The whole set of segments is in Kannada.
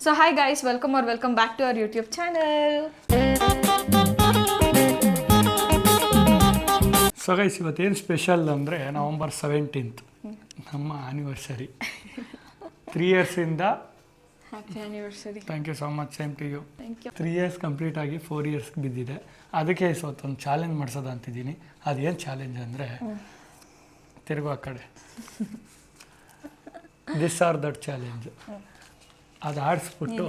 So hi guys, welcome back to our YouTube channel. So guys ಇವತ್ತೇನು ಸ್ಪೆಷಲ್ ಅಂದರೆ November 17th ನಮ್ಮ ಆ್ಯನಿವರ್ಸರಿ 3 ಇಯರ್ಸಿಂದ. Happy anniversary. Thank you so much, same to you. Thank you. 3 years complete ಆಗಿ 4 ಇಯರ್ಸ್ಗೆ ಬಿದ್ದಿದೆ. ಅದಕ್ಕೆ ಇವತ್ತೊಂದು ಚಾಲೆಂಜ್ ಮಾಡ್ಸೋದು ಅಂತಿದ್ದೀನಿ. ಅದೇನು ಚಾಲೆಂಜ್ ಅಂದರೆ ತಿರುಗು ಆ ಕಡೆ ದಿಸ್ ಆರ್ ದಟ್ ಚಾಲೆಂಜ್. ಅದು ಆಡಿಸ್ಬಿಟ್ಟು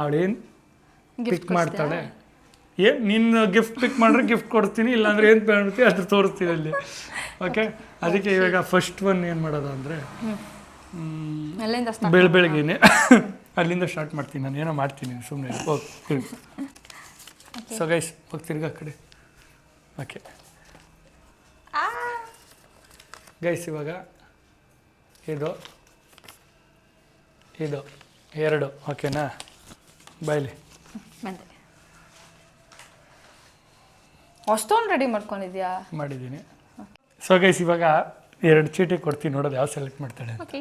ಅವಳೇನು ಪಿಕ್ ಮಾಡ್ತಾಳೆ, ಏನು ನಿನ್ನ ಗಿಫ್ಟ್ ಪಿಕ್ ಮಾಡಿದ್ರೆ ಗಿಫ್ಟ್ ಕೊಡ್ತೀನಿ, ಇಲ್ಲಾಂದ್ರೆ ಏನು ಮಾಡ್ತೀವಿ ಅದು ತೋರಿಸ್ತೀನಿ ಅಲ್ಲಿ. ಓಕೆ, ಅದಕ್ಕೆ ಇವಾಗ ಫಸ್ಟ್ ಒನ್ ಏನು ಮಾಡೋದು ಅಂದರೆ ಬೆಳಗ್ಗೆನೆ ಅಲ್ಲಿಂದ ಸ್ಟಾರ್ಟ್ ಮಾಡ್ತೀನಿ. ನಾನು ಏನೋ ಮಾಡ್ತೀನಿ ಸುಮ್ಮನೆ ಹೋಗಿ. ಸೊ ಗೈಸ್ ಹೋಗಿ ತಿರ್ಗಾ ಕಡೆ. ಓಕೆ ಗೈಸ್, ಇವಾಗ ಇದು 2 ಓಕೆನಾ? ಬಾಯ್ಲಿ ಅಷ್ಟೊಂದು ರೆಡಿ ಮಾಡ್ಕೊಂಡಿದ್ಯಾ? ಮಾಡಿದ್ದೀನಿ. ಸೊ ಗೈಸ್ ಇವಾಗ 2 ಚೀಟಿ ಕೊಡ್ತೀನಿ, ನೋಡೋದು ಯಾವ ಸೆಲೆಕ್ಟ್ ಮಾಡ್ತಾಳೆ. ಓಕೆ,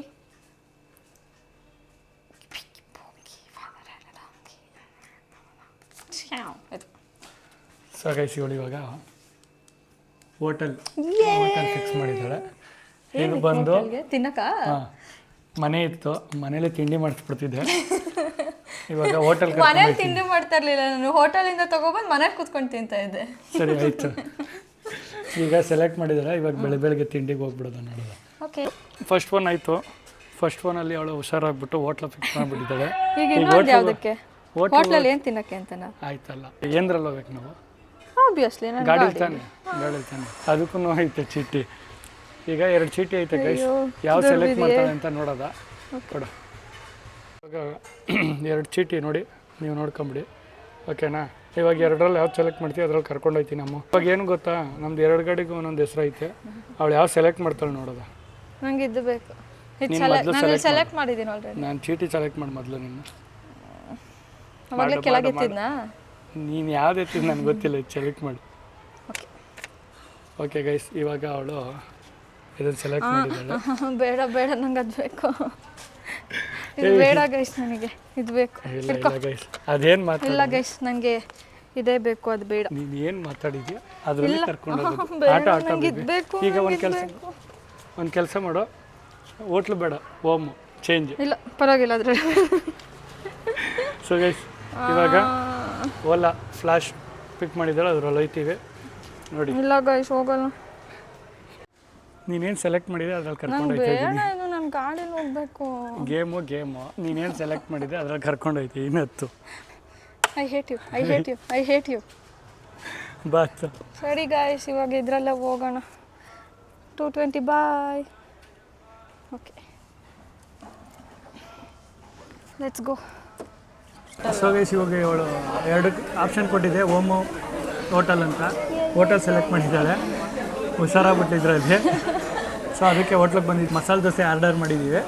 ಸೊ ಗೈಸ್ ಇವಳು ಇವಾಗ ಹೋಟೆಲ್ ಫಿಕ್ಸ್ ಮಾಡಿದ್ದಾಳೆ. ಇದು ಬಂದು ತಿನ್ನಕ ಮನೆ ಇತ್ತು, ಮನೇಲಿ ತಿಂಡಿ ಮಾಡಿಸ್ಬಿಡ್ತಿದ್ದೆ. ಇವಾಗ ಹೋಟೆಲ್ ಮನೇಲಿ ತಿಂಡಿ ಮಾಡ್ತಾ ಇರ್ಲಿಲ್ಲ ನಾನು, ಹೋಟೆಲಿಂದ ತಗೊಬಂದು ಮನೇಲಿ ಕೂತ್ಕೊಂಡು ತಿಂತಾ ಇದ್ದೆ. ಸರಿ ಆಯ್ತು. ಈಗ ಸೆಲೆಕ್ಟ್ ಮಾಡಿದಾರೆ, ಇವಾಗ ಬೆಳಗ್ಗೆ ತಿಂಡಿಗೆ ಹೋಗ್ಬಿಡೋದು ನೋಡೋದು. ಓಕೆ, ಫಸ್ಟ್ ಒನ್ ಆಯಿತು. ಫಸ್ಟ್ ಒನಲ್ಲಿ ಅವಳು ಹುಷಾರಾಗ್ಬಿಟ್ಟು ಹೋಟ್ಲ ಫಿಕ್ಸ್ ಮಾಡಿಬಿಟ್ಟಿದ್ದಾಳೆ. ಈಗ ಇನ್ನೊಂದು ಯಾವುದಕ್ಕೆ? ಹೋಟ್ಲಲ್ಲಿ ಏನು ತಿನ್ನಕ್ಕೆ ಅಂತನಾ? ಆಯ್ತಲ್ಲ, ಏನ್ರಲ್ಲಿ ಹೋಗ್ಬೇಕು ನಾವು? ಆಬ್ವಿಯಸ್ಲಿ ನಾನು ಗಾಡಿ ತಾನೆ ಅದಕ್ಕೂ ಐತೆ ಚೀಟಿ. ಈಗ 2 ಚೀಟಿ ಐತೆ ಗೈಸ್, ಯಾವ ಸೆಲೆಕ್ಟ್ ಮಾಡ್ತಾಳೆ ಅಂತ ನೋಡೋದ. ಕೊಡು. ಇವಾಗ 2 ಚೀಟಿ ನೋಡಿ, ನೀವು ನೋಡ್ಕೊಂಬಿಡಿ. ಓಕೆನಾ? ಇವಾಗ 2ರಲ್ಲಿ ಯಾವ್ದು ಸೆಲೆಕ್ಟ್ ಮಾಡ್ತೀವಿ ಅದ್ರಲ್ಲಿ ಕರ್ಕೊಂಡು ಹೋಗ್ತೀನಿ ನಮ್ಮ. ಇವಾಗ ಏನು ಗೊತ್ತಾ, ನಮ್ದು 2 ಗಾಡಿಗೂ ಒಂದೊಂದು ಹೆಸರು ಐತೆ. ಅವಳು ಯಾವ ಸೆಲೆಕ್ಟ್ ಮಾಡ್ತಾಳೆ ನೋಡೋದ. ನಂಗೆ ಇದು ಬೇಕು. ಸೆಲೆಕ್ಟ್ ಮಾಡಿದ್ದೀನಿ ಆಲ್ರೆಡಿ. ನಾನು ಚೀಟಿ ಸೆಲೆಕ್ಟ್ ಮಾಡಿ ಮೊದಲು ನಿನ್ನ ಅವಾಗಲೇ ಕೆಳಗೆ ಎತ್ತಿದ್ನಾ? ನೀನು ಯಾವ್ದು ಎತ್ತಿದ್ದು ನನಗೆ ಗೊತ್ತಿಲ್ಲ, ಇದು ಸೆಲೆಕ್ಟ್ ಮಾಡಿ. ಓಕೆ ಗೈಸ್, ಇವಾಗ ಅವಳು ಇದನ್ನು ಸೆಲೆಕ್ಟ್ ಮಾಡಿದ್ದಾಳೆ. ಬೇಡ ನಂಗೆ ಅದು ಬೇಕು. ಇದು ಬೇಡ ಗೈಸ್, ನನಗೆ ಇದು ಬೇಕು. ಇಲ್ಲ ಗೈಸ್, ಅದೇನು ಮಾತಾಡ. ಇಲ್ಲ ಗೈಸ್, ನನಗೆ ಇದೇ ಬೇಕು, ಅದು ಬೇಡ. ನೀನು ಏನು ಮಾತಾಡಿದ್ಯಾ ಅದರಲ್ಲಿ ಕರ್ಕೊಂಡು ಬೇಕು. ಈಗ ಒಂದು ಕೆಲಸ ಮಾಡು, ಹೋಟ್ಲು ಬೇಡ, ಹೋಮು ಚೇಂಜ್. ಇಲ್ಲ ಪರವಾಗಿಲ್ಲ ಅದ್ರಲ್ಲಿ. ಸೊ ಗೈಸ್ ಇವಾಗ ಓಲಾ ಫ್ಲಾಶ್ ಪಿಕ್ ಮಾಡಿದ್ದಾಳೆ, ಅದ್ರಲ್ಲಿ ಹೋಯ್ತೀವಿ ನೋಡಿ. ಇಲ್ಲ ಗೈಸ್ ಹೋಗಲ್ಲ. ನೀನೇನು ಸೆಲೆಕ್ಟ್ ಮಾಡಿದೆ ಅದ್ರಲ್ಲಿ ಕರ್ಕೊಂಡು ಬೇಡ, ಇದು ನನ್ನ ಗಾಡಿಯಲ್ಲಿ ಹೋಗ್ಬೇಕು. ಗೇಮು ನೀನೇನು ಸೆಲೆಕ್ಟ್ ಮಾಡಿದೆ ಅದ್ರಲ್ಲಿ ಕರ್ಕೊಂಡು ಹೋಯ್ತೀವಿ. ಇನ್ನತ್ತು ಐ ಹೇಟ್ ಯು ಬಾತ್. ಸರಿ ಗೈಸ್, ಇವಾಗ ಇದ್ರಲ್ಲೇ ಹೋಗೋಣ. 220 bye. Okay, let's go. So guys ಇವಾಗ ಇವಳು 2 ಆಪ್ಷನ್ ಕೊಟ್ಟಿದ್ದೆ, ಓಮೋ ಹೋಟೆಲ್ ಅಂತ. ಹೋಟೆಲ್ ಸೆಲೆಕ್ಟ್ ಮಾಡಿದ್ದಾಳೆ, ಹುಷಾರಾಗ್ಬಿಟ್ಟಿದ್ರಲ್ಲಿ. ಸೊ ಅದಕ್ಕೆ ಹೋಟ್ಲಿಗೆ ಬಂದಿದ್ದು ಮಸಾಲೆ ದೋಸೆ ಆರ್ಡರ್ ಮಾಡಿದ್ದೀವಿ.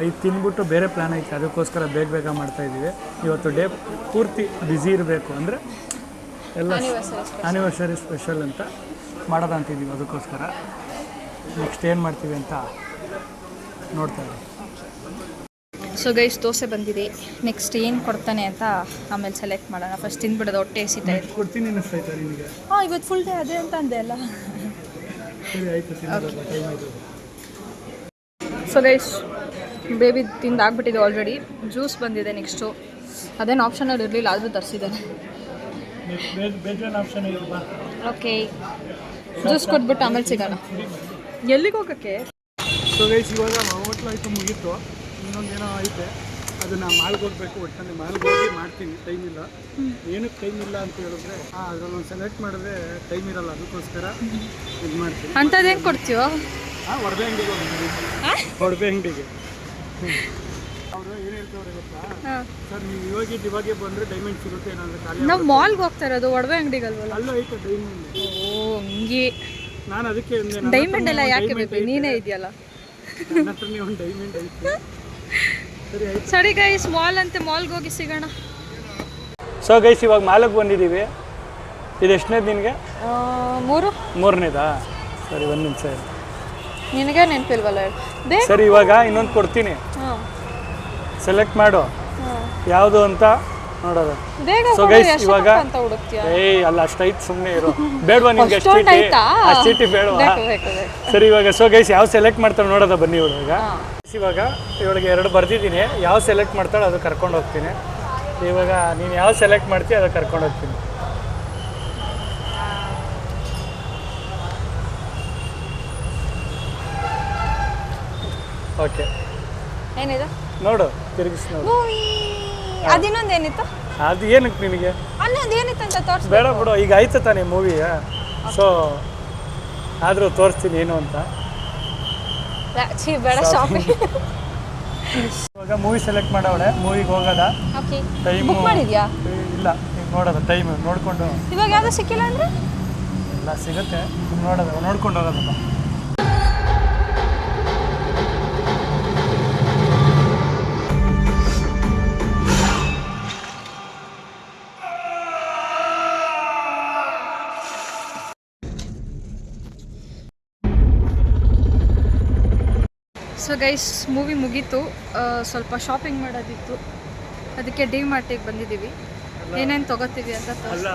ಇದು ತಿಂದ್ಬಿಟ್ಟು ಬೇರೆ ಪ್ಲ್ಯಾನ್ ಐತೆ, ಅದಕ್ಕೋಸ್ಕರ ಬೇಗ ಮಾಡ್ತಾಯಿದ್ದೀವಿ. ಇವತ್ತು ಡೇ ಪೂರ್ತಿ ಬ್ಯುಸಿ ಇರಬೇಕು ಅಂದರೆ ಎಲ್ಲ ಆ್ಯನಿವರ್ಸರಿ ಸ್ಪೆಷಲ್ ಅಂತ ಮಾಡೋದು ಅಂತಿದ್ದೀವಿ. ಅದಕ್ಕೋಸ್ಕರ ನೆಕ್ಸ್ಟ್ ಏನು ಮಾಡ್ತೀವಿ ಅಂತ ನೋಡ್ತಾ ಇದ್ದೀವಿ. ಸೊ ಗೈಸ್, ದೋಸೆ ಬಂದಿದೆ. ನೆಕ್ಸ್ಟ್ ಏನು ಕೊಡ್ತಾನೆ ಅಂತ ಆಮೇಲೆ ಸೆಲೆಕ್ಟ್ ಮಾಡೋಣ. ಫಸ್ಟ್ ತಿಂದ್ಬಿಡೋದು, ಹೊಟ್ಟೆ ಎಸಿತಾ ಇದೆ. ಕೊಡ್ತೀನಿ ಅನ್ನಿಸ್ತಾಯ್ತಾ ನಿಮಗೆ? ಇವತ್ತು ಫುಲ್ ಡೇ ಅದೇ ಅಂತ ಅಂದೆ ಅಲ್ಲ. ಸರಿ ಆಯಿತು. ಸೊ ಗೈಸ್, ಬೇಬಿ ತಿಂದಾಗ್ಬಿಟ್ಟಿದೆ ಆಲ್ರೆಡಿ. ಜ್ಯೂಸ್ ಬಂದಿದೆ ನೆಕ್ಸ್ಟು. ಅದೇನು ಆಪ್ಷನಲ್ಲಿ ಇರಲಿಲ್ಲ, ಆದರೂ ತರಿಸಿದ್ದಾನೆ. ಓಕೆ, ಜ್ಯೂಸ್ ಕೊಟ್ಬಿಟ್ಟು ಆಮೇಲೆ ಸಿಗೋಣ. ಎಲ್ಲಿಗೆ ಹೋಗೋಕ್ಕೆ? ಸೊ ಗೈಸ್ ಇವಾಗ ಹೋಟ್ಲು ಆಯಿತು, ಮುಗೀತು. ಇನ್ನೊಂದೇನೋ ಐತೆ, ಅದನ್ನು ಮಾಲ್ಗೆ ಹೋಗ್ಬೇಕು. ಒಟ್ಟಲ್ಲಿ ಮಾಲ್ಗೆ ಹೋಗಿ ಮಾಡ್ತೀನಿ, ಟೈಮ್ ಇಲ್ಲ. ಏನಕ್ಕೆ ಟೈಮ್ ಇಲ್ಲ ಅಂತ ಹೇಳಿದ್ರೆ ಅದರಲ್ಲಿ ಒಂದು ಸೆಲೆಕ್ಟ್ ಮಾಡಿದ್ರೆ ಟೈಮ್ ಇರಲ್ಲ, ಅದಕ್ಕೋಸ್ಕರ ಇದು ಮಾಡ್ತೀನಿ. ಅಂಥದ್ದು ಹೆಂಗೆ ಕೊಡ್ತೀವೋ? ಒಡವೆ ಅಂಗಡಿಗೆ ಒಡವೆ ಅಂಗಡಿಗೆ ಅವರು ಏನು ಹೇಳ್ತವ್ರೆ ಗೊತ್ತಾ ಸರ್, ನೀವು ಇವಾಗೆ ಬಂದರೆ ಡೈಮಂಡ್ ಸಿಗುತ್ತೆ ಏನಾದರೂ ಖಾಲಿ. ನಾವು ಮಾಲ್ಗೆ ಹೋಗ್ತಾ ಇರೋದು, ಒಡವೆ ಅಂಗಡಿಗಲ್ವಲ್ಲ? ಅಲ್ಲೂ ಐತೆ ಡೈಮಂಡ್. ಓ ಹಂಗೆ. ನಾನು ಅದಕ್ಕೆ ಡೈಮಂಡ್ ಎಲ್ಲ ಯಾಕೆ ಬೇಕು? ನೀನೇ ಇದೆಯಲ್ಲ, ನನ್ನ ಹತ್ರನೇ ಒಂದು ಡೈಮಂಡ್ ಐತೆ. ಸರಿ ಗೈಸ್, ಮಾಲ್ ಅಂತೆ, ಮಾಲ್ಗೆ ಹೋಗಿ ಸಿಗೋಣ. ಸೊ ಗೈಸ್ ಇವಾಗ ಮಾಲ್ಗೆ ಬಂದಿದ್ದೀವಿ. ಇದು ಎಷ್ಟನೇದು ನಿನಗೆ? 3ನೇದಾ? ಸರಿ, 1 ನಿಮಿಷ. ನಿನಗೆ ನೆನಪಿಲ್ವಲ್ಲ? ಸರಿ, ಇವಾಗ ಇನ್ನೊಂದು ಕೊಡ್ತೀನಿ. ಸೆಲೆಕ್ಟ್ ಮಾಡು ಯಾವುದು ಅಂತ ನೋಡೋದು. ಬೇಗ ಸೊ ಗೈಸ್ ಇವಾಗ ಅಂತ ಹುಡುಕ್ತೀಯಾ? ಅಲ್ಲ ಅಷ್ಟೈತ್ ಸುಮ್ಮನೆ ಇರು. ಬೇಡವಾ ನಿಮ್ಗೆ ಅಷ್ಟು ಚೀಟಿ ಬೇಡವಾ? ಸರಿ ಇವಾಗ ಸೊ ಗೈಸ್ ಯಾವ ಸೆಲೆಕ್ಟ್ ಮಾಡ್ತಾಳೆ ನೋಡೋದ ಬನ್ನಿ ಇವಾಗ. ಇವಾಗ ಇವಳಿಗೆ 2 ಬರ್ದಿದ್ದೀನಿ, ಯಾವ ಸೆಲೆಕ್ಟ್ ಮಾಡ್ತಾಳೆ ಅದು ಕರ್ಕೊಂಡು ಹೋಗ್ತೀನಿ. ಇವಾಗ ನೀನು ಯಾವ ಸೆಲೆಕ್ಟ್ ಮಾಡ್ತೀಯ ಅದು ಕರ್ಕೊಂಡು ಹೋಗ್ತೀನಿ. ಓಕೆ ಏನಿದೆ ನೋಡು, ತಿರುಗಿಸಿ ನೋಡು. ಅದಿನ್ನೊಂದು ಏನಿತ್ತು? ಅದು ಏನಕ್ಕೆ ನಿನಗೆ? ಅನ್ನೊಂದು ಏನಿತ್ತು ಅಂತ ತೋರಿಸ್. ಬೇಡ ಬಿಡು, ಈಗ ಆಯ್ತು ತಾನೇ ಮೂವಿ. ಸೊ ಆದರೂ ತೋರಿಸ್ತೀನಿ ಏನು ಅಂತ. ಬೇಡ ಶಾಪಿಂಗ್. ಇವಾಗ ಮೂವಿ ಸೆಲೆಕ್ಟ್ ಮಾಡವಳೆ, ಮೂವಿಗೆ ಹೋಗೋದ. ಟೈಮ್ ಬುಕ್ ಮಾಡಿದ್ಯಾ? ಇಲ್ಲ, ಈಗ ನೋಡೋದ ಟೈಮ್ ನೋಡ್ಕೊಂಡು. ಇವಾಗ ಯಾವ್ದು ಸಿಕ್ಕಿಲ್ಲ ಅಂದ್ರೆ? ಇಲ್ಲ ಸಿಗುತ್ತೆ, ನೋಡೋದ ನೋಡ್ಕೊಂಡು ಹೋಗೋದಪ್ಪ. ಸೊ ಗೈಸ್ ಮೂವಿ ಮುಗೀತು, ಸ್ವಲ್ಪ ಶಾಪಿಂಗ್ ಮಾಡೋದಿತ್ತು, ಅದಕ್ಕೆ ಡಿ ಮಾರ್ಟಿಗೆ ಬಂದಿದ್ದೀವಿ. ಏನೇನು ತೊಗೋತೀವಿ ಅಂತ ಅಲ್ಲ,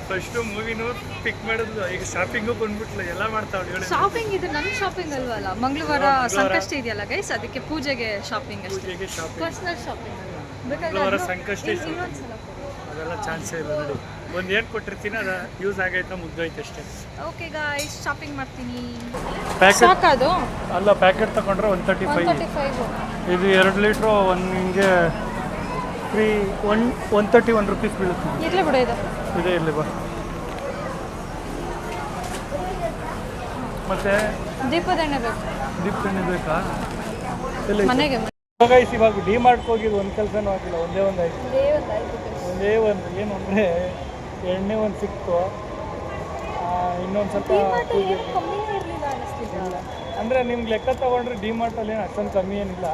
ಫಸ್ಟು ಮೂವಿನೂ ಪಿಕ್ ಮಾಡಿದ್ಲು, ಈಗ ಶಾಪಿಂಗು ಬಂದ್ಬಿಟ್ಲು, ಎಲ್ಲ ಮಾಡ್ತಾವಳು. ಶಾಪಿಂಗ್ ಇದು ನನ್ನ ಶಾಪಿಂಗ್ ಅಲ್ವಲ್ಲ, ಮಂಗಳವಾರ ಸಂಕಷ್ಟ ಇದೆಯಲ್ಲ ಗೈಸ್, ಅದಕ್ಕೆ ಪೂಜೆಗೆ ಶಾಪಿಂಗ್ ಅಷ್ಟೇ, ಪರ್ಸನಲ್ ಶಾಪಿಂಗ್ ಅಲ್ಲ. ಮಂಗಳವಾರ ಸಂಕಷ್ಟ ಅದೆಲ್ಲ ಚಾನ್ಸೇ ಇಲ್ಲ ನೋಡಿ. ಒಂದು ಏನು ಕೊಟ್ಟಿರ್ತೀನಿ ಅದು ಯೂಸ್ ಆಗೈತಾ ಮುಗ್ದೋಯ್ತು ಅಷ್ಟೇ. ಓಕೆ ಗಾಯ್ಸ್ ಶಾಪಿಂಗ್ ಮಾಡ್ತೀನಿ. ಪ್ಯಾಕೆಟ್ ಸಾಕದು? ಅಲ್ಲ, ಪ್ಯಾಕೆಟ್ ತಗೊಂಡ್ರೆ 135. ಇದು 2 ಲೀಟ್ರು ಒಂದು ಹಿಂಗೆ ಫ್ರೀ 131 ರೂಪೀಸ್ ಬೀಳುತ್ತೆ. ಇರಲಿ ಬಿಡು, ಇದೇ ಇರಲಿ ಬಾ. ಮತ್ತೆ ದೀಪದೆಣ್ಣೆ ಬೇಕು. ದೀಪದೆಣ್ಣೆ ಬೇಕಾ? ಮನೆಗೆ ಗೈಸ್ ಇವಾಗ ಡಿ ಮಾರ್ಟ್ಗೆ ಹೋಗಿದ್ದು ಒಂದು ಕೆಲಸನೂ ಆಗಿಲ್ಲ, ಒಂದೇ ಒಂದು ಆಯ್ತು. ಏನು ಅಂದರೆ ಎಣ್ಣೆ ಒಂದು ಸಿಕ್ತು, ಇನ್ನೊಂದು ಸ್ವಲ್ಪ ಅಂದರೆ ನಿಮ್ಗೆ ಲೆಕ್ಕ ತಗೊಂಡ್ರೆ ಡಿ ಮಾರ್ಟಲ್ಲಿ ಏನು ಅಷ್ಟೊಂದು ಕಮ್ಮಿ ಏನಿಲ್ಲ,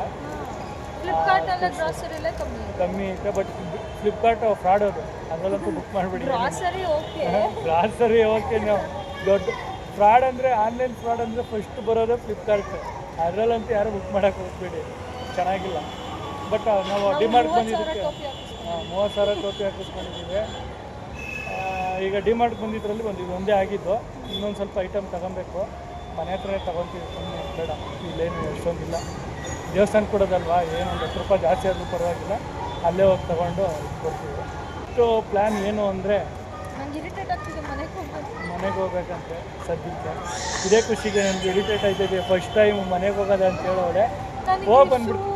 ಕಮ್ಮಿ ಐತೆ. ಬಟ್ ಫ್ಲಿಪ್ಕಾರ್ಟ್ ಫ್ರಾಡ್ ಅದು, ಅದರಲ್ಲಂತೂ ಬುಕ್ ಮಾಡಿಬಿಡಿ. ಗ್ರಾಸರಿ ಓಕೆ, ನಾವು ದೊಡ್ಡ ಫ್ರಾಡ್ ಅಂದರೆ ಆನ್ಲೈನ್ ಫ್ರಾಡ್ ಅಂದರೆ ಫಸ್ಟ್ ಬರೋದೇ ಫ್ಲಿಪ್ಕಾರ್ಟ್, ಅದರಲ್ಲಂತೂ ಯಾರು ಬುಕ್ ಮಾಡೋಕ್ಕೆ ಹೋಗ್ಬೇಡಿ, ಚೆನ್ನಾಗಿಲ್ಲ. ಬಟ್ ನಾವು ಡಿ ಮಾರ್ಟ್ ಬಂದಿದ್ದಕ್ಕೆ 30,000 ಟೋಪಿ ಹಾಕಿಸ್ಕೊಂಡಿದ್ದೀವಿ. ಈಗ ಡಿ ಮಾರ್ಟ್ ಬಂದಿದ್ರಲ್ಲಿ ಒಂದೇ ಆಗಿದ್ದು, ಇನ್ನೊಂದು ಸ್ವಲ್ಪ ಐಟಮ್ ತಗೊಬೇಕು, ಮನೆ ಹತ್ರನೇ ತಗೊತೀವಿ, ಸುಮ್ಮನೆ ಬೇಡ, ಇಲ್ಲೇನು ಎಷ್ಟೊಂದಿಲ್ಲ. ದೇವಸ್ಥಾನ ಕೊಡೋದಲ್ವಾ, ಏನೊಂದು 10 ರೂಪಾಯಿ ಜಾಸ್ತಿ ಆದರೂ ಪರವಾಗಿಲ್ಲ, ಅಲ್ಲೇ ಹೋಗಿ ತೊಗೊಂಡು ಕೊಡ್ತೀವಿ. ಇಷ್ಟು ಪ್ಲ್ಯಾನ್ ಏನು ಅಂದರೆ ಮನೆಗೆ ಹೋಗ್ಬೇಕಂತೆ ಸದ್ಯಕ್ಕೆ. ಇದೇ ಖುಷಿಗೆ ನನಗೆ ಇರಿಟೇಟ್ ಆಯ್ತದೆ, ಫಸ್ಟ್ ಟೈಮ್ ಮನೆಗೆ ಹೋಗೋದ ಅಂತ ಹೇಳೋಡೆ ಹೋಗಿ ಬಂದ್ಬಿಟ್ಟು.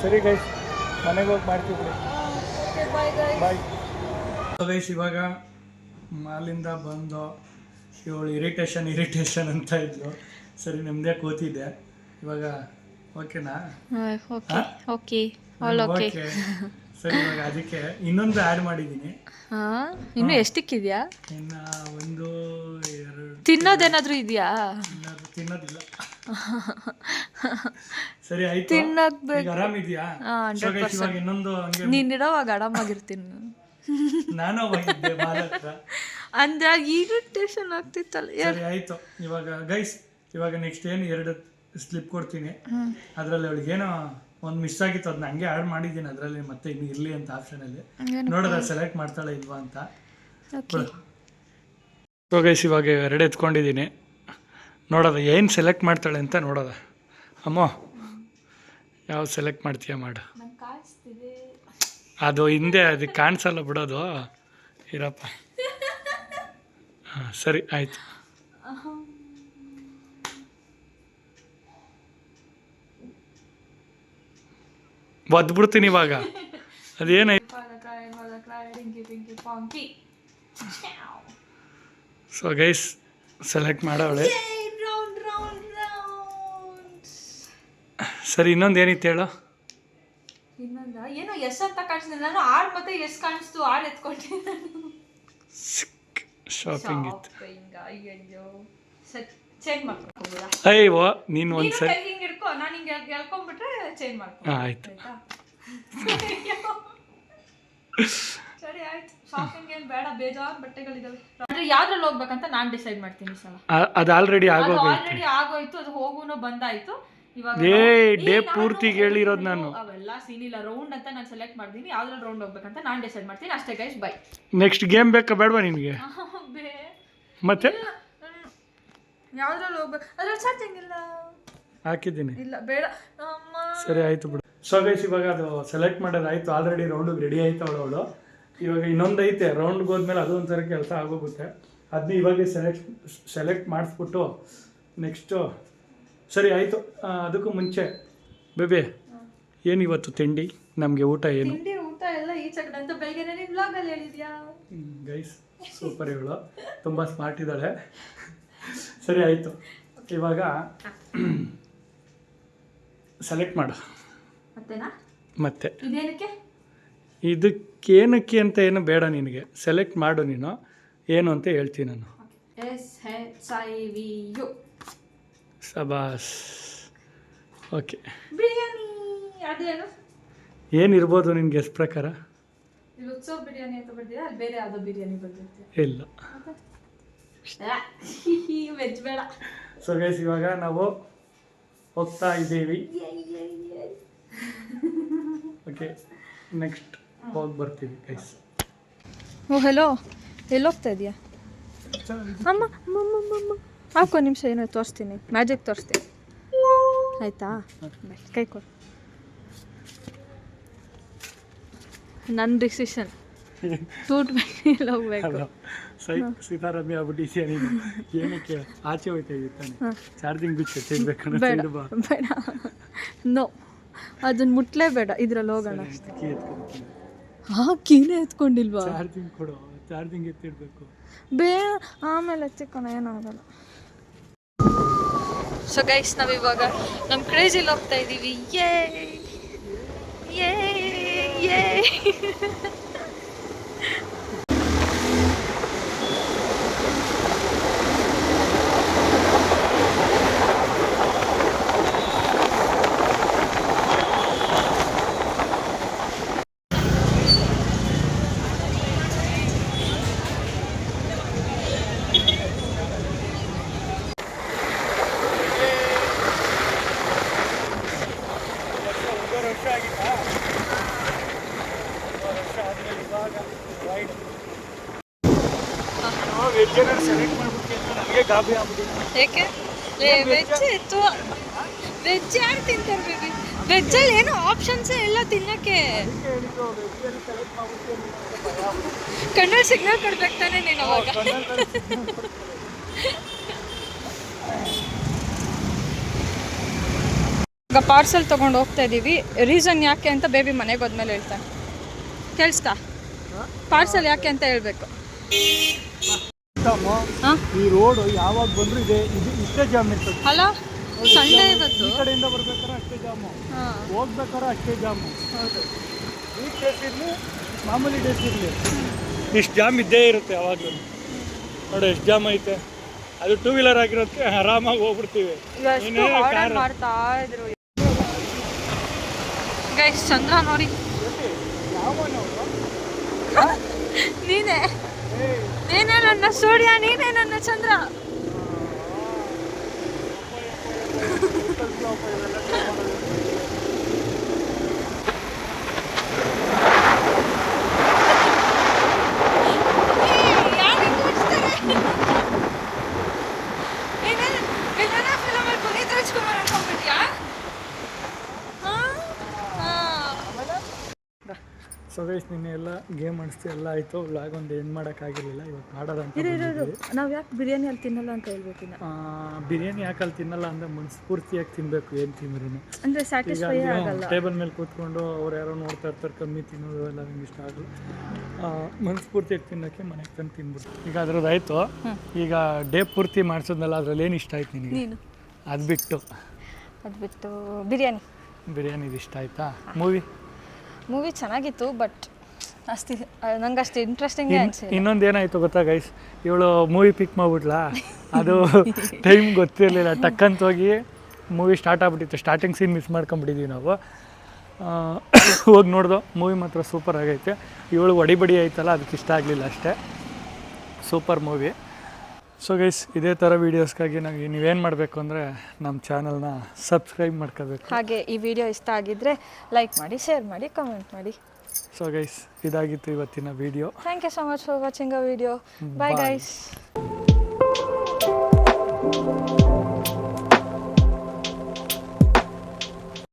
ಸರಿ ಗೈಸ್, ಮನೆಗೆ ಹೋಗಿ ಮಾಡ್ತೀವಿ. ಬಾಯ್. ಗೈಸ್ ಇವಾಗ ಮಾಲಿಂದ ಬಂದು ಇವಳು ಇರಿಟೇಷನ್ ಅಂತ ಇದ್ಲು. ಸರಿ ನಿಮ್ಮದೇ ಕೂತಿದ್ದೆ, ಇವಾಗ ಓಕೆನಾ? ಓಕೆ. ಸರಿ ಇವಾಗ ಅದಕ್ಕೆ ಇನ್ನೊಂದು ಆ್ಯಡ್ ಮಾಡಿದ್ದೀನಿ. ಇನ್ನು ಎಷ್ಟಕ್ಕಿದೆಯಾ? ಇನ್ನು 1 2 ತಿನ್ನೋದೇನಾದ್ರೂ ಇದೆಯಾ? ತಿನ್ನೋದಿಲ್ಲ. ಸರಿ ಆಯ್ತು, ಈಗ ಆರಾಮಿದ್ಯಾ? ಇವಾಗ ಇನ್ನೊಂದು ಹಂಗೆ ನೀನಿರೋವಾಗ ಆರಾಮಾಗಿರ್ತೀನಿ ನಾನು ಹೋಗಿದ್ದೆ ಮಾಲ್ ಹತ್ರ, ಅಂದ್ರೆ ಇರಿಟೇಷನ್ ಆಗ್ತಿತ್ತಲ್ಲ. ಸರಿ ಆಯ್ತು. ಇವಾಗ ಗೈಸ್ ಇವಾಗ ನೆಕ್ಸ್ಟ್ ಏನು 2 ಸ್ಲಿಪ್ ಕೊಡ್ತೀನಿ, ಅದರಲ್ಲಿ ಅವಳಿಗೆ ಏನೋ ಒಂದು ಮಿಸ್ ಆಗಿತ್ತು, ಅದನ್ನ ಹಂಗೆ ಆ್ಯಡ್ ಮಾಡಿದ್ದೀನಿ ಅದರಲ್ಲಿ, ಮತ್ತೆ ಇನ್ನು ಇರಲಿ ಅಂತ ಆಪ್ಷನಲ್ಲಿ ನೋಡೋದ ಸೆಲೆಕ್ಟ್ ಮಾಡ್ತಾಳೆ ಇಲ್ವಾ ಅಂತ. ಸೊ ಗೈಸ್ ಇವಾಗ 2 ಎತ್ಕೊಂಡಿದ್ದೀನಿ, ನೋಡೋದ ಏನು ಸೆಲೆಕ್ಟ್ ಮಾಡ್ತಾಳೆ ಅಂತ ನೋಡೋದ. ಅಮ್ಮ ಯಾವ ಸೆಲೆಕ್ಟ್ ಮಾಡ್ತೀಯ ಮಾಡು. ಅದು ಹಿಂದೆ ಅದಕ್ಕೆ ಕಾಣಿಸಲ್ಲ ಬಿಡೋದು, ಇರಪ್ಪ. ಹಾಂ ಸರಿ ಆಯಿತು. ಒದ್ಬಿಡ್ತೀನಿ ಇವಾಗ, ಅದೇನಾಯ್ತು. ಸೊ ಗೈಸ್ ಸೆಲೆಕ್ಟ್ ಮಾಡವಳೆ. ಸರಿ ಇನ್ನೊಂದು ಏನಿತ್ತು ಹೇಳು? ಏನೋ ಎಸ್ ಅಂತ ಕಾಣಿಸ್ತಿಲ್ಲ, ನಾನು ಆರ್ ಮತ್ತೆ ಎಸ್ ಕಾಣಿಸ್ತು, ಆರ್ ಎತ್ಕೊಂಡಿದ್ದೆ. ಶಾಪಿಂಗ್ ಇತ್ತು. ಅಯ್ಯೋ ಚೇಂಜ್ ಮಾಡ್ಕೊಬೋದಾ? ಅಯ್ಯೋ ನೀನು ಒಂದು ಸರಿ ಹಿಂಗೆ ಹಿಡ್ಕೊ, ನಾನು ಹಿಂಗೆ ಎಳ್ಕೊಂಡ್ಬಿಟ್ರೆ ಚೇಂಜ್ ಮಾಡ್ಕೊ. ಆಯ್ತು. ಸರಿ ಆಯ್ತು. ಶಾಪಿಂಗ್ ಏನು ಬೇಡ, ಬೇಜಾರು ಬಟ್ಟೆಗಳಿದಾವೆ. ಅಂದ್ರೆ ಯಾವ್ದ್ರಲ್ಲಿ ಹೋಗ್ಬೇಕಂತ ನಾನು ಡಿಸೈಡ್ ಮಾಡ್ತೀನಿ ಸಲ. ಅದು ಆಲ್ರೆಡಿ ಆಲ್ರೆಡಿ ಆಗೋಯ್ತು, ಅದು ಹೋಗುನು ಬಂದಾಯ್ತು. ಇವಾಗ ಡೇ ಪೂರ್ತಿ ಹೇಳಿರೋದು ನಾನು. ಅವೆಲ್ಲ ಸೀನ್ ಇಲ್ಲ, ರೌಂಡ್ ಅಂತ ನಾನು ಸೆಲೆಕ್ಟ್ ಮಾಡ್ತೀನಿ. ಯಾವ್ದ್ರಲ್ಲಿ ರೌಂಡ್ ಹೋಗ್ಬೇಕಂತ ನಾನು ಡಿಸೈಡ್ ಮಾಡ್ತೀನಿ ಅಷ್ಟೇ ಗೈಸ್. ಬೈ. ನೆಕ್ಸ್ಟ್ ಗೇಮ್ ಬೇಕಾ ಬೇಡವಾ ನಿನಗೆ? ಮತ್ತೆ ಯಾವ್ದ್ರಲ್ಲಿ ಹೋಗ್ಬೇಕು? ಅದ್ರಲ್ಲಿ ಚಾರ್ಜಿಂಗ್ ಇಲ್ಲ. ಹಾಕಿದ್ದೀನಿ. ಇಲ್ಲ ಬೇಡ. ಸರಿ ಆಯ್ತು ಬಿಡು. ಸೊ ಗೈಸ್ ಇವಾಗ ಅದು ಸೆಲೆಕ್ಟ್ ಮಾಡೋದಾಯ್ತು, ಆಲ್ರೆಡಿ ರೌಂಡಿಗೆ ರೆಡಿ ಆಯ್ತು ಅವಳು. ಇವಾಗ ಇನ್ನೊಂದು ಐತೆ, ರೌಂಡ್ಗೆ ಹೋದ್ಮೇಲೆ ಅದು ಒಂಥರ ಕೆಲಸ ಆಗೋಗುತ್ತೆ. ಅದನ್ನ ಇವಾಗೇ ಸೆಲೆಕ್ಟ್ ಮಾಡಿಸ್ಬಿಟ್ಟು ನೆಕ್ಸ್ಟು ಸರಿ ಆಯಿತು. ಅದಕ್ಕೂ ಮುಂಚೆ ಬೇಬಿ ಏನು ಇವತ್ತು ತಿಂಡಿ ನಮಗೆ ಊಟ ಏನು? ತಿಂಡಿ ಊಟ ಎಲ್ಲ ಈಚೆಗಡೆ ಅಂತ ಬೆಳಗ್ಗೆ ನೀನು ವ್ಲಾಗಲ್ಲಿ ಹೇಳಿದ್ಯಾ ಗೈಸ್? ಸೂಪರ್ ಇವಳು, ತುಂಬ ಸ್ಮಾರ್ಟ್ ಇದ್ದಾಳೆ. ಸರಿ ಆಯಿತು, ಇವಾಗ ಸೆಲೆಕ್ಟ್ ಮಾಡು. ಮತ್ತೆ ಇದಕ್ಕೇನಕ್ಕೆ ಅಂತ ಏನು ಬೇಡ, ನಿನಗೆ ಸೆಲೆಕ್ಟ್ ಮಾಡು. ನೀನು ಏನು ಅಂತ ಹೇಳ್ತೀನಿ ನಾನು. ಸಬಾಸ್. ಓಕೆ, ಬಿರಿಯಾನಿ. ಅದೇನು ಏನಿರ್ಬೋದು ನಿನ್ಗೆ ಎಷ್ಟು ಪ್ರಕಾರ? ಉತ್ಸವ ಬಿರಿಯಾನಿ ಅಂತ ಬರ್ತೀರಾ, ಅಲ್ಲಿ ಬೇರೆ ಯಾವುದೋ ಬಿರಿಯಾನಿ ಬರ್ತಿರುತ್ತೆ. ಇಲ್ಲ, ವೆಜ್ ಬೇಡ. ಸೊ ಗೈಸ್ ಇವಾಗ ನಾವು ಹೋಗ್ತಾ ಇದ್ದೀವಿ. ಓಕೆ, ನೆಕ್ಸ್ಟ್ ಹೋಗಿ ಬರ್ತೀವಿ ಗೈಸ್. ಓ ಹೆಲೋ, ಎಲ್ಲಿ ಹೋಗ್ತಾ ಇದೆಯಾ? ಅಮ್ಮ ಹಾಕೋ ನಿಮಿಷ, ಏನೋ ತೋರಿಸ್ತೀನಿ, ಮ್ಯಾಜಿಕ್ ತೋರಿಸ್ತೀನಿ ಆಯಿತಾ? ಕೈ ಕೊಡು. ನನ್ನ ಡಿಸಿಷನ್ ಟೂಟ್ ಎಲ್ಲ ಹೋಗ್ಬೇಕು. ಸೀತಾರಾಮಿ ಆಗ್ಬಿಟ್ಟಿದ್ಯಾ ನೀನು? ಏನಕ್ಕೆ ಆಚೆ ಹೋಯ್ತಾ ಇದ್ದಾನೆ? ಚಾರ್ಜಿಂಗ್ ಬಿಟ್ಟು ಬೇಡ ಬೇಡ, ನೋ, ಅದನ್ನ ಮುಟ್ಲೇಬೇಡ. ಇದ್ರಲ್ಲಿ ಹೋಗೋಣ. ಕೀನೇ ಎತ್ಕೊಂಡಿಲ್ವಾ? ಚಾರ್ಜಿಂಗ್ ಕೊಡು, ಚಾರ್ಜಿಂಗ್ ಎತ್ತಿಡ್ಬೇಕು. ಬೇಡ, ಆಮೇಲೆ ಎತ್ತಿಕೋಣ, ಏನಾಗಲ್ಲ. ಸೊ ಗೈಸ್ ನಾವಿವಾಗ ನಮ್ಮ ಕ್ರೇಜಿಲಿ ಹೋಗ್ತಾ ಇದ್ದೀವಿ. ಯೇ ಯೇ ಯೇ. ಸೆಲೆಕ್ಟ್ ಮಾಡ್ಬಿಟ್ಟು ನನಗೆ ಗಾಬರಿ ಆಗ್ಬಿಟ್ಟು. ಏಕೆ? ವೆಜ್ ಇತ್ತು. ವೆಜ್ ಯಾರು ತಿಂತಾರೆ ಬೇಬಿ? ವೆಜ್ಜಲ್ಲಿ ಏನೋ ಆಪ್ಷನ್ಸೇ ಇಲ್ಲ ತಿನ್ನಕ್ಕೆ. ಕಣ್ಣಲ್ಲಿ ಸಿಗ್ನಲ್ ಕೊಡ್ಬೇಕು ತಾನೆ ನೀನು ಅವಾಗ. ಈಗ ಪಾರ್ಸೆಲ್ ತೊಗೊಂಡು ಹೋಗ್ತಾ ಇದ್ದೀವಿ. ರೀಸನ್ ಯಾಕೆ ಅಂತ ಬೇಬಿ ಮನೆಗೆ ಹೋದ್ಮೇಲೆ ಹೇಳ್ತಾನೆ. ಕೇಳಿಸ್ತಾ? ಪಾರ್ಸೆಲ್ ಯಾಕೆ ಅಂತ ಹೇಳ್ಬೇಕು. ಈ ರೋಡ್ ಯಾವಾಗ ಬಂದ್ರು ಇದೆ, ಇಷ್ಟೇ ಜಾಮ್ ಇರ್ತದೆ. ಅಲ್ಲ, ಸಂಡೇ ಇವತ್ತು. ಈ ಕಡೆಯಿಂದ ಬರ್ಬೇಕಾದ್ರೆ ಅಷ್ಟೇ ಜಾಮು, ಹೋಗ್ಬೇಕಾದ್ರೆ ಅಷ್ಟೇ ಜಾಮು. ವೀಕ್ ಡೇಸ್ ಇರಲಿ, ಮಾಮೂಲಿ ಡೇಸ್ ಇರಲಿ, ಇಷ್ಟು ಜಾಮ್ ಇದ್ದೇ ಇರುತ್ತೆ ಯಾವಾಗಲೂ. ನೋಡಿ ಎಷ್ಟು ಜಾಮ್ ಐತೆ. ಅದು ಟೂ ವೀಲರ್ ಆಗಿರೋದಕ್ಕೆ ಆರಾಮಾಗಿ ಹೋಗ್ಬಿಡ್ತೀವಿ. ಮಾಡ್ತಾ ಇದ್ರು ಗೈಸ್. ಚಂದ್ರ ನೋಡಿ, ನೀನೇ ನನ್ನ ಸೂರ್ಯ, ನೀನೇ ನನ್ನ ಚಂದ್ರ. ಸೊ ಗೈಸ್ ನಿನ್ನೆ ಎಲ್ಲ ಗೇಮ್ ಅನಿಸ್ತು, ಎಲ್ಲ ಆಯಿತು. ವ್ಲಾಗ್ ಒಂದು ಎಂಡ್ ಮಾಡೋಕ್ಕಾಗಿರಲಿಲ್ಲ. ಇವಾಗ ಮಾಡೋದಂತ. ನಾವು ಯಾಕೆ ಬಿರಿಯಾನಿ ಅಲ್ಲಿ ತಿನ್ನಲ್ಲ ಅಂತ ಹೇಳ್ಬೇಕು. ಬಿರಿಯಾನಿ ಯಾಕೆ ಅಲ್ಲಿ ತಿನ್ನಲ್ಲ ಅಂದರೆ ಮನಸ್ಫೂರ್ತಿಯಾಗಿ ತಿನ್ನಬೇಕು, ಏನು ತಿಂದ್ರೂ. ಅಂದರೆ ಸ್ಯಾಟಿಸ್ಫೈ ಆಗಲ್ಲ. ಟೇಬಲ್ ಮೇಲೆ ಕೂತ್ಕೊಂಡು ಅವ್ರು ಯಾರೋ ನೋಡ್ತಾ ಇರ್ತಾರೆ, ಕಮ್ಮಿ ತಿನ್ನೋದು ಎಲ್ಲ ನಂಗೆ ಇಷ್ಟ ಆಗಲ್ಲ. ಮನಸ್ಫೂರ್ತಿಯಾಗಿ ತಿನ್ನೋಕ್ಕೆ ಮನೆಗೆ ತಂದು ತಿನ್ಬಿಟ್ಟು. ಈಗ ಅದ್ರದ್ದು ಆಯಿತು. ಈಗ ಡೇ ಪೂರ್ತಿ ಮಾಡಿಸೋದ್ನಲ್ಲ, ಅದ್ರಲ್ಲಿ ಏನು ಇಷ್ಟ ಆಯ್ತು ನಿನಗೆ? ಅದು ಬಿಟ್ಟು ಬಿರಿಯಾನಿದು ಇಷ್ಟ ಆಯ್ತಾ? ಮೂವಿ ಚೆನ್ನಾಗಿತ್ತು, ಬಟ್ ನಂಗೆ ಅಷ್ಟು ಇಂಟ್ರೆಸ್ಟಿಂಗ್ ಅನಿಸಿಲ್ಲ. ಇನ್ನೊಂದು ಏನಾಯಿತು ಗೊತ್ತಾ ಗೈಸ್, ಇವಳು ಮೂವಿ ಪಿಕ್ ಮಾಡಿಬಿಟ್ಲಾ, ಅದು ಟೈಮ್ ಗೊತ್ತಿರಲಿಲ್ಲ. ಟಕ್ಕಂತ ಹೋಗಿ ಮೂವಿ ಸ್ಟಾರ್ಟ್ ಆಗ್ಬಿಟ್ಟಿತ್ತು. ಸ್ಟಾರ್ಟಿಂಗ್ ಸೀನ್ ಮಿಸ್ ಮಾಡ್ಕೊಂಬಿಟ್ಟಿದ್ದೀವಿ ನಾವು. ಹೋಗಿ ನೋಡ್ದೋ ಮೂವಿ ಮಾತ್ರ ಸೂಪರ್ ಆಗೈತೆ. ಇವಳು ಒಡಿಬಡಿ ಐತಲ್ಲ ಅದಕ್ಕೆ ಇಷ್ಟ ಆಗಲಿಲ್ಲ ಅಷ್ಟೇ. Super movie. ಸೊ ಗೈಸ್ ಇದೇ ಥರ ವೀಡಿಯೋಸ್ಗಾಗಿ ನೀವೇನು ಮಾಡಬೇಕು ಅಂದರೆ ನಮ್ಮ ಚಾನಲ್ನ ಸಬ್ಸ್ಕ್ರೈಬ್ ಮಾಡ್ಕೋಬೇಕು. ಹಾಗೆ ಈ ವಿಡಿಯೋ ಇಷ್ಟ ಆಗಿದ್ದರೆ ಲೈಕ್ ಮಾಡಿ, ಶೇರ್ ಮಾಡಿ, ಕಮೆಂಟ್ ಮಾಡಿ. ಸೊ ಗೈಸ್ ಇದಾಗಿತ್ತು ಇವತ್ತಿನ video. Thank you so much for watching a video. Bye guys.